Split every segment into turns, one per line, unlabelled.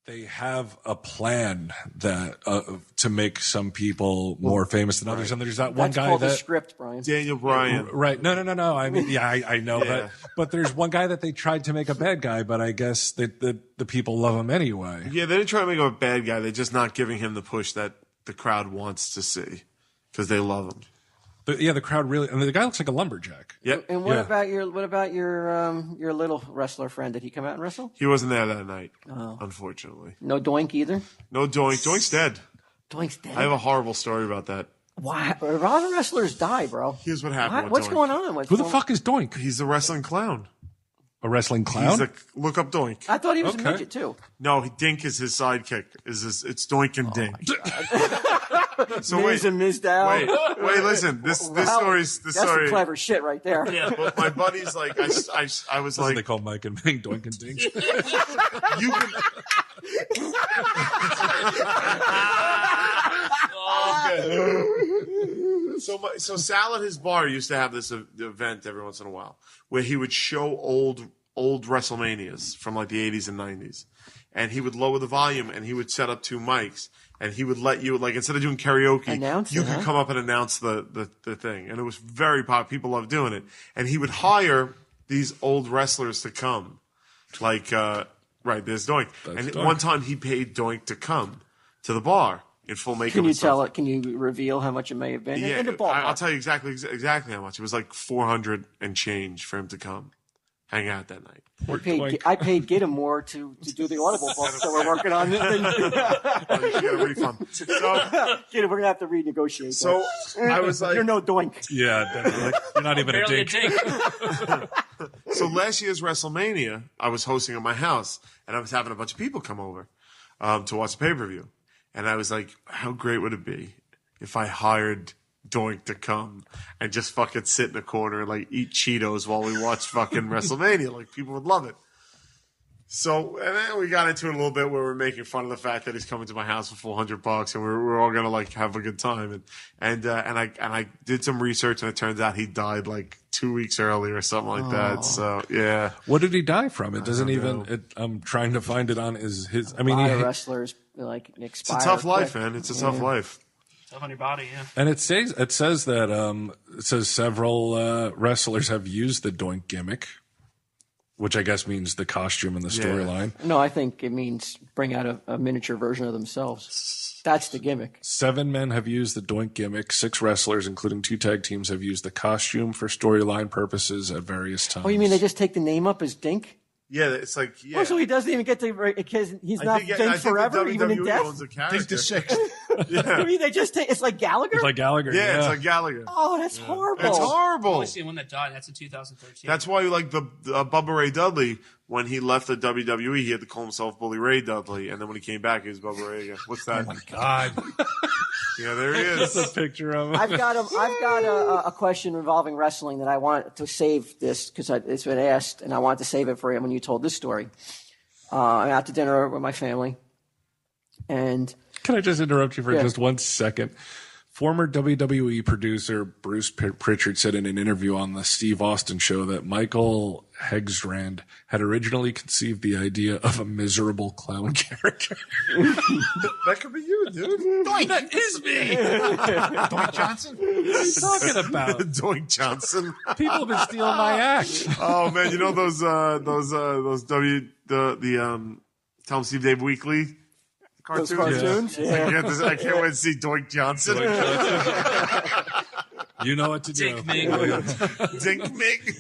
They have a plan that to make some people more famous than others, and there's that one
That's
guy
called
that
the script, Brian.
Daniel Bryan.
right. No. I mean, yeah, I know,
Yeah.
but there's one guy that they tried to make a bad guy, but I guess the people love him anyway.
Yeah, they didn't try to make him a bad guy. They're just not giving him the push that the crowd wants to see because they love him.
But yeah, the crowd really. I mean, the guy looks like a lumberjack.
Yep.
And what
Yeah.
about your little wrestler friend? Did he come out and wrestle?
He wasn't there that night, unfortunately.
No Doink either.
No Doink. Doink's dead.
Doink's dead.
I have a horrible story about that.
Why? A lot of wrestlers die, bro.
Here's what happened with
What's
Doink.
going on?
Who the fuck is Doink?
He's the wrestling clown.
A wrestling clown?
Look up Doink.
I thought he was
Okay.
a midget too.
No, Dink is his sidekick. It's Doink and Dink. So
Miz and Miz down.
wait, listen. This story's
That's some clever shit right there.
Yeah.
But my buddy's like, I was
That's what
like,
they call Mike and Ming, Doink and Dink.
you can. So Sal at his bar used to have this event every once in a while where he would show old WrestleManias from like the 80s and 90s, and he would lower the volume and he would set up two mics and he would let you, like, instead of doing karaoke,
Announce
you
it,
could
huh?
come up and announce the thing, and it was very popular. People loved doing it, and he would hire these old wrestlers to come, like right there's Doink, and
Doink.
one time he paid Doink to come to the bar in full makeup.
Can you
and stuff.
tell it? Can you reveal how much it may have been?
Yeah,
In the ballpark.
I'll tell you exactly how much. It was like 400 and change for him to come hang out that night.
I paid Gidim more to do the Audible book that we're working on.
You got a refund. So,
Gidim, we're gonna have to renegotiate.
so I was like,
you're no Doink.
Yeah, definitely. You're not even a
Barely a
dink.
dink.
so last year's WrestleMania, I was hosting at my house, and I was having a bunch of people come over to watch the pay-per-view. And I was like, how great would it be if I hired Doink to come and just fucking sit in a corner and like eat Cheetos while we watch fucking WrestleMania? Like, people would love it. So, and then we got into it a little bit where we're making fun of the fact that he's coming to my house for $400 and we're all gonna like have a good time. And I did some research and it turns out he died like 2 weeks early or something like that. So yeah.
What did he die from? It doesn't
don't
even.
know.
I'm trying to find it on his. I
A
mean,
lot of wrestlers like
It's
expire.
a tough life,
quick.
man. It's a tough life.
Tough on your body, yeah.
and it says that it says several wrestlers have used the Doink gimmick, which I guess means the costume and the storyline.
No, I think it means bring out a miniature version of themselves. That's the gimmick.
7 men have used the Doink gimmick. 6 wrestlers, including 2 tag teams, have used the costume for storyline purposes at various times.
Oh, you mean they just take the name up as Dink?
Yeah, it's like, yeah.
Oh, so he doesn't even get to, because he's not
I
Dink
think
forever,
the
even in
WWE
death?
owns a character.
Dink the Sixth.
I mean, they just take, it's like Gallagher?
It's like Gallagher.
Yeah, it's like Gallagher.
Oh, that's horrible.
It's
I've
horrible.
only seen one that died. That's in 2013.
That's why, like, the Bubba Ray Dudley, when he left the WWE, he had to call himself Bully Ray Dudley, and then when he came back, he was Bubba Ray again. What's that?
Oh my God.
Yeah, there he is.
That's a picture of him.
I've got a question involving wrestling that I want to save this because it's been asked, and I wanted to save it for you when you told this story. I'm out to dinner with my family, and
Can I just interrupt you for
Yeah.
just 1 second? Former WWE producer Bruce Pritchard said in an interview on the Steve Austin show that Michael Hegstrand had originally conceived the idea of a miserable clown character.
That could be you, dude.
Doink.
That is me.
Doink Johnson.
What are you talking about?
Doink Johnson.
People have been stealing my act.
Oh man, you know those Tell 'em Steve Dave Weekly cartoons?
those cartoons. Yeah.
I can't wait to see Doink Johnson.
You know what to do.
Dink Ming.
Dink Mig.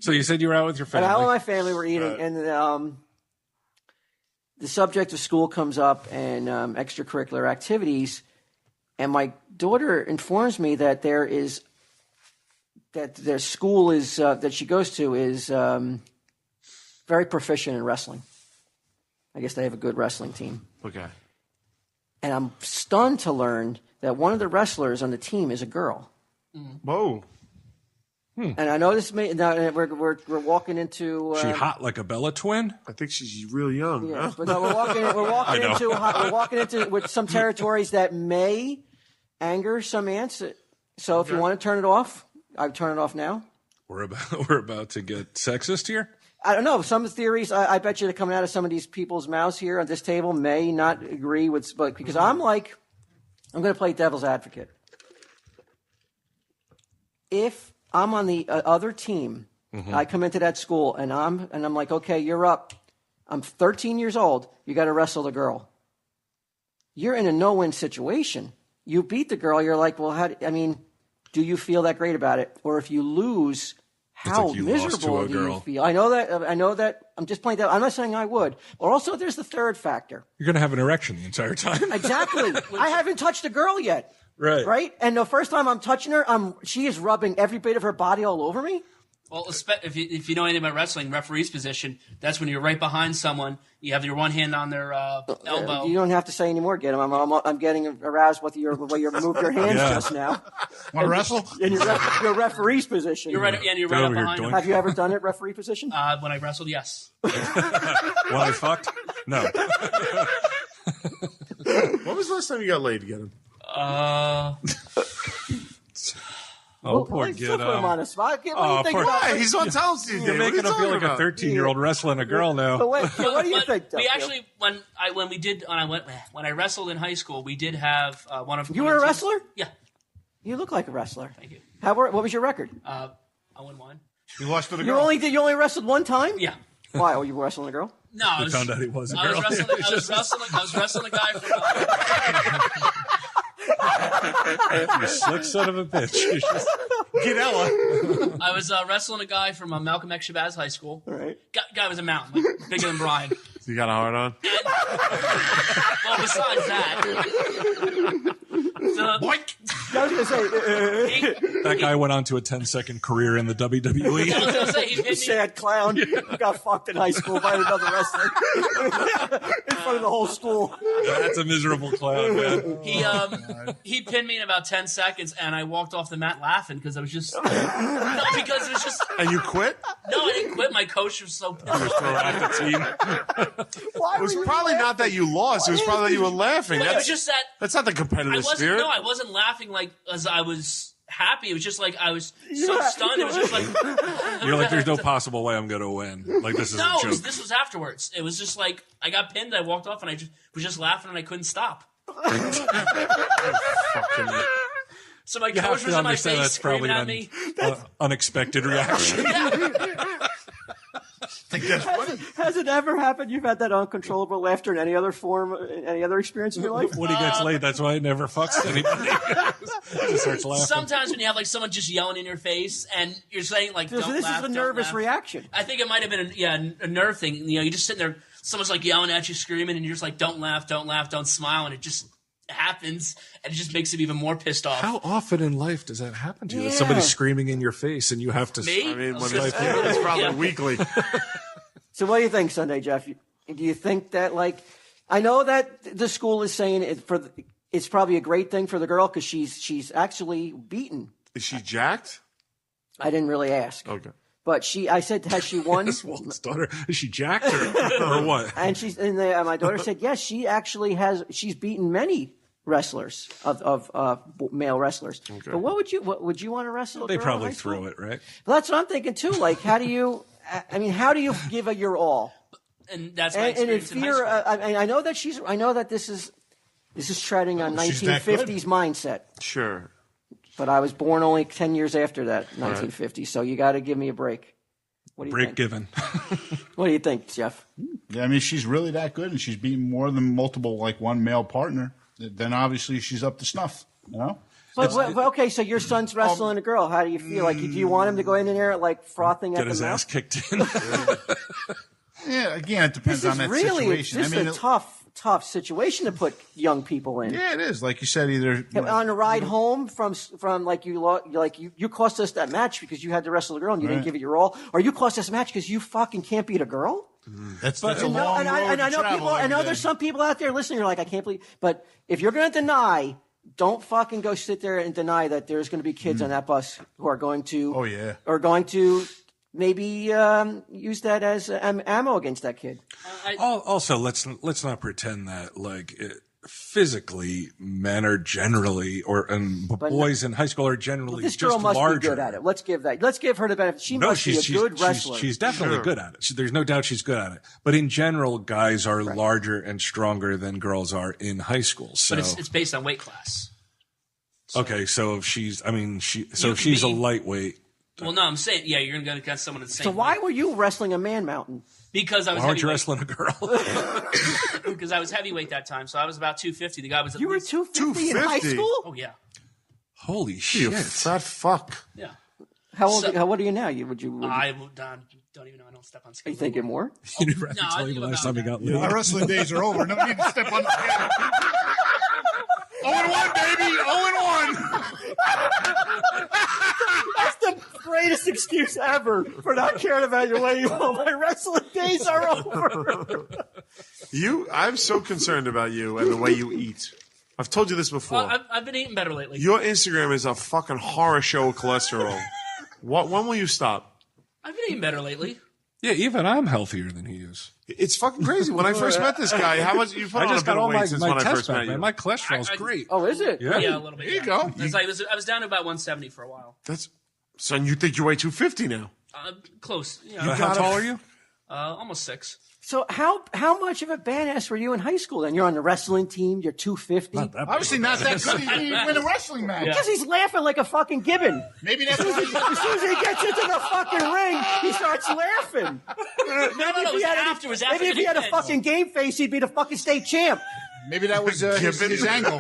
So you said you were out with your
And all
family.
my family were eating, and the subject of school comes up and extracurricular activities, and my daughter informs me that their school is that she goes to is very proficient in wrestling. I guess they have a good wrestling team,
Okay.
and I'm stunned to learn that one of the wrestlers on the team is a girl.
Whoa.
And I know this may now we're walking into
She hot like a Bella twin?
I think she's real young.
yeah,
huh?
but no, we're walking into with some territories that may anger some aunts. If you want to turn it off, I'll turn it off now.
We're about to get sexist here.
I don't know. Some theories, I bet you, that coming out of some of these people's mouths here at this table may not agree with, but because I'm going to play devil's advocate. If I'm on the other team, I come into that school and I'm like, okay, you're up. I'm 13 years old. You got to wrestle the girl. You're in a no-win situation. You beat the girl. You're like, well, do you feel that great about it? Or if you lose, how miserable do you feel? I know that. I'm just playing that. I'm not saying I would. Or also, there's the third factor.
You're going to have an erection the entire time.
Exactly. I haven't touched a girl yet.
Right.
And the first time I'm touching her, she is rubbing every bit of her body all over me.
Well, if you know anything about wrestling, referee's position, that's when you're right behind someone. You have your one hand on their elbow.
You don't have to say anymore, get him. I'm getting aroused with you moved your hands just now.
Want to wrestle?
In your referee's position.
You're right, and you're right up behind him.
Have you ever done it, referee position?
When I wrestled, yes.
When I fucked? No.
What was the last time you got laid, get him?
Poor
Put
kid.
him on a spot. What do you think about
He's on Townsend.
You're making him feel like a 13-year-old wrestling a girl now.
what do you think?
We actually, when I wrestled in high school, we did have one of.
You were a wrestler?
Yeah.
You look like a wrestler.
Thank you.
What was your record?
I won one.
You lost to the girl.
You only wrestled one time?
Yeah.
Why? Oh, you were wrestling a girl?
No, I
found out he was a
I
girl.
I was wrestling a guy from.
You slick son of a bitch.
Ginella.
I was wrestling a guy from Malcolm X Shabazz High School.
All right.
Guy was a mountain, like, bigger than Brian.
You got a hard on?
Well, besides that,
Boink.
I was going to say,
That guy went on to a 10-second career in the
I was
WWE.
gonna say, he hit me.
sad clown who got fucked in high school by another wrestler in front of the whole school.
That's a miserable clown, man.
He pinned me in about 10 seconds, and I walked off the mat laughing because I was just because it was just.
And you quit?
No, I didn't quit. My coach was so pissed off.
Off the team.
It was probably not that you lost. It was probably that you were laughing.
It was just that
That's not the competitive spirit.
I wasn't laughing like as I was happy. It was just like I was so stunned. It was just like
You're like, there's no possible way I'm going to win. Like, this is a joke.
This was afterwards. It was just like I got pinned. I walked off, and I was just laughing, and I couldn't stop. So my coach was in my face
that's probably
screaming at me.
Unexpected reaction.
Has it ever happened you've had that uncontrollable laughter in any other form, any other experience in your life?
When he gets laid, that's why he never fucks anybody. He starts laughing.
Sometimes when you have like someone just yelling in your face and you're saying like,
This is a nervous reaction.
I think it might have been a nerve thing. You know, you're just sitting there, someone's like yelling at you, screaming, and you're just like, don't laugh, don't smile, and it just happens, and it just makes him even more pissed off.
How often in life does that happen to you? That somebody's screaming in your face and you have to...
Me?
I mean, it's probably weekly.
So what do you think, Sunday Jeff? Do you think that, like, I know that the school is saying it's probably a great thing for the girl because she's actually beaten.
Is she jacked?
I didn't really ask.
Okay.
But I said, has she won?
Walt's daughter, is she jacked or what?
And my daughter said, yes, she actually she's beaten many wrestlers of male wrestlers. Okay. But would you want to wrestle?
They probably throw it, right?
Well, that's what I'm thinking too. Like, how do you give it your all?
And that's my experience in high school.
I know that this is treading on 1950s mindset.
Sure.
But I was born only 10 years after that, 1950. So you got to give me a break. What do you think?
Given.
What do you think, Jeff?
Yeah, I mean, she's really that good, and she's beaten more than multiple, like one male partner. Then obviously she's up to snuff, you know?
But okay, so your son's wrestling a girl. How do you feel? Like, do you want him to go in there like frothing at the mouth?
Get his ass kicked in.
Yeah, again, it depends on that situation.
This is a tough situation to put young people in.
Yeah, it is. Like you said, either
on a ride home from like you cost us that match because you had to wrestle a girl and you didn't give it your all, or you cost us a match because you fucking can't beat a girl.
That's a long road
I know
to travel.
people. I know there's some people out there listening. You're like, I can't believe. But if you're going to deny, don't fucking go sit there and deny that there's going to be kids on that bus who are going to.
Oh yeah.
Are going to maybe use that as ammo against that kid.
Also, let's not pretend that physically, men are generally, boys in high school are generally
This
just
girl must
larger.
be good at it. Let's give her the benefit. She must be a good wrestler.
She's definitely good at it. There's no doubt she's good at it. But in general, guys are larger and stronger than girls are in high school. So.
But it's based on weight class.
Okay, so if she's a lightweight.
Well, no, I'm saying, yeah, you're going to go against someone in the same
So why
weight.
were you wrestling a man mountain?
Because I was
Why weren't you
heavyweight.
wrestling a girl?
Because I was heavyweight that time, so I was about 250. The guy was at
You were
least
250 in high
250?
school?
Oh, yeah.
Holy
You
shit.
fat fuck.
Yeah.
How old are you now? Would you
I don't even know. I don't step on
are
scale.
you thinking more?
You never have to
No, I
tell you
think
the last
about
time you got laid.
My wrestling days are over. No need to step on the scale. 0-1, baby. 0-1.
That's the greatest excuse ever for not caring about your weight. Well, my wrestling days are over.
I'm so concerned about you and the way you eat. I've told you this before.
Well, I've been eating better lately.
Your Instagram is a fucking horror show of cholesterol. When will you stop?
I've been eating better lately.
Yeah, even I'm healthier than he is.
It's fucking crazy. When I first met this guy, how much you put
I
on
just
a
got
bit of
all
weight
my
since when I
tests
first
back,
met you?
man. My cholesterol's
I-
great.
Oh, is it?
Yeah.
Yeah, a little bit.
There you
yeah.
go.
Because I was down to about 170 for a while.
Son, you think you weigh 250 now?
Close. Yeah.
How tall are you?
Almost 6.
So how much of a badass were you in high school then? You're on the wrestling team, you're 250.
Obviously not that good. He didn't win a wrestling match.
Because he's laughing like a fucking gibbon.
Maybe that's
As soon as he gets into the fucking ring, he starts laughing.
No, it was afterwards. After
Maybe if he had a
the
fucking game face, he'd be the fucking state champ.
Maybe that was his angle.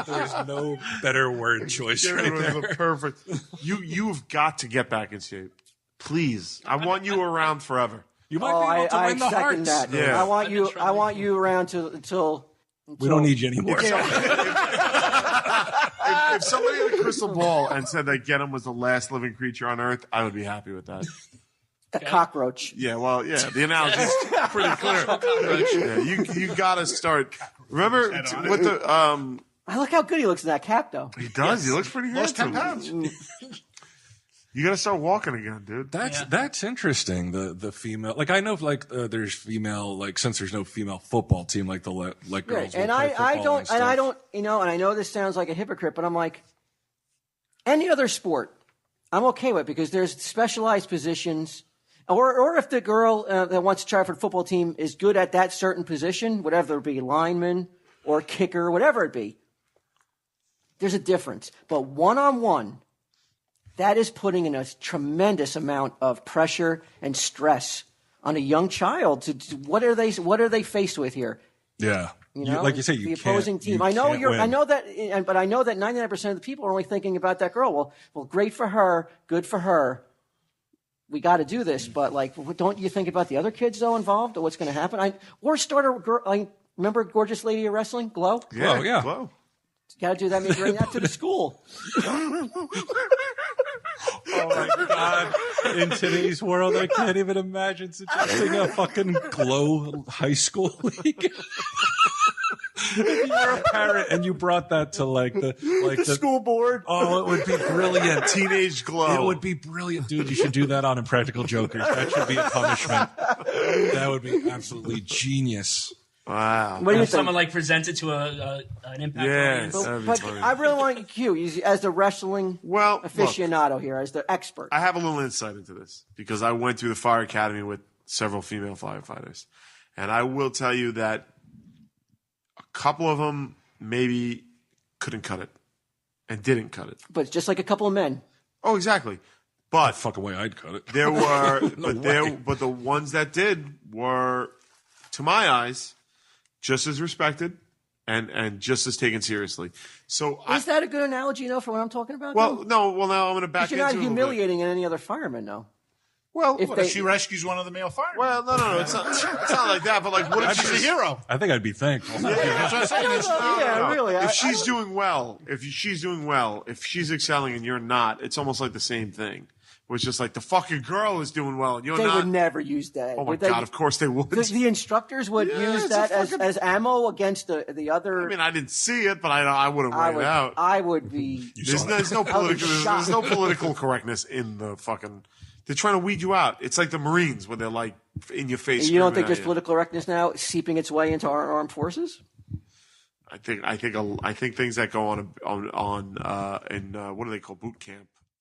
There's no better word choice right there.
Perfect. You've got to get back in shape. Please. I want you around forever.
You might be able to
I
win the
second
hearts.
that.
Yeah.
I want you around until
We don't need you anymore.
If somebody had a crystal ball and said that Genom was the last living creature on Earth, I would be happy with that.
a cockroach.
Yeah, well, yeah, the analogy's pretty clear. Yeah, you gotta start. Remember what the
I look how good he looks in that cap, though.
he does. He looks pretty
Lost 10
handsome.
pounds.
You gotta start walking again, dude.
That's interesting. The female, like I know, like there's female, like since there's no female football team, like girls.
Right.
will
And
play football
I don't,
stuff.
and I don't, and I know this sounds like a hypocrite, but I'm like, any other sport, I'm okay with because there's specialized positions. Or if the girl that wants to try for the football team is good at that certain position, whatever it be, lineman or kicker, whatever it be, there's a difference. But one-on-one, that is putting in a tremendous amount of pressure and stress on a young child. What are they faced with here?
Yeah. Like you say, you
the opposing
can't,
team.
you
I know
can't
you're.
win.
I know that. But I know that 99% of the people are only thinking about that girl. Well, great for her. Good for her. We got to do this. But like, don't you think about the other kids though involved or what's going to happen? Or start a girl. Remember Gorgeous Lady of Wrestling, Glow?
Yeah, yeah.
Whoa.
Got to do that. Maybe bring that to the school.
Oh my God. In today's world, I can't even imagine suggesting a fucking Glow high school league. If you're a parent and you brought that to the
School board.
Oh, it would be brilliant.
Teenage glow.
It would be brilliant, dude. You should do that on Impractical Jokers. That should be a punishment. That would be absolutely genius.
Wow.
What do you
If
think?
someone like presented to an impact
Yeah.
audience.
That'd be
But
funny.
I really want you as the wrestling
Well, look,
aficionado here, as the expert.
I have a little insight into this because I went through the fire academy with several female firefighters. And I will tell you that a couple of them maybe couldn't cut it and didn't cut it.
But just like a couple of men.
Oh, exactly. But
Fuck away, I'd cut it.
there were,
way.
but the ones that did were, to my eyes, just as respected and just as taken seriously. So
Is that a good analogy, for what I'm talking about?
well,
though?
no, well now I'm going to back
'Cause you're
into
not
it a little bit.
humiliating any other fireman, though.
Well,
If they-
She rescues one of the male firemen.
well, no, it's not like that. But like, what if
She's a hero.
I think I'd be thankful.
That's what I'm saying.
Yeah, really.
If she's doing well, if she's excelling and you're not, it's almost like the same thing. It's just like the fucking girl is doing well and you're
They
not.
would never use that.
Oh my
Would they-
God! Of course they would.
The instructors would
Yeah,
use
it's
that
a fucking-
as ammo against the other.
I mean, I didn't see it, but I wouldn't weigh it out.
I would be.
There's no political correctness in the fucking. They're trying to weed you out. It's like the Marines when they're like in your face.
You don't think
screaming
there's
at you.
political correctness now seeping its way into our armed forces?
I think things that go on in what do they call boot camp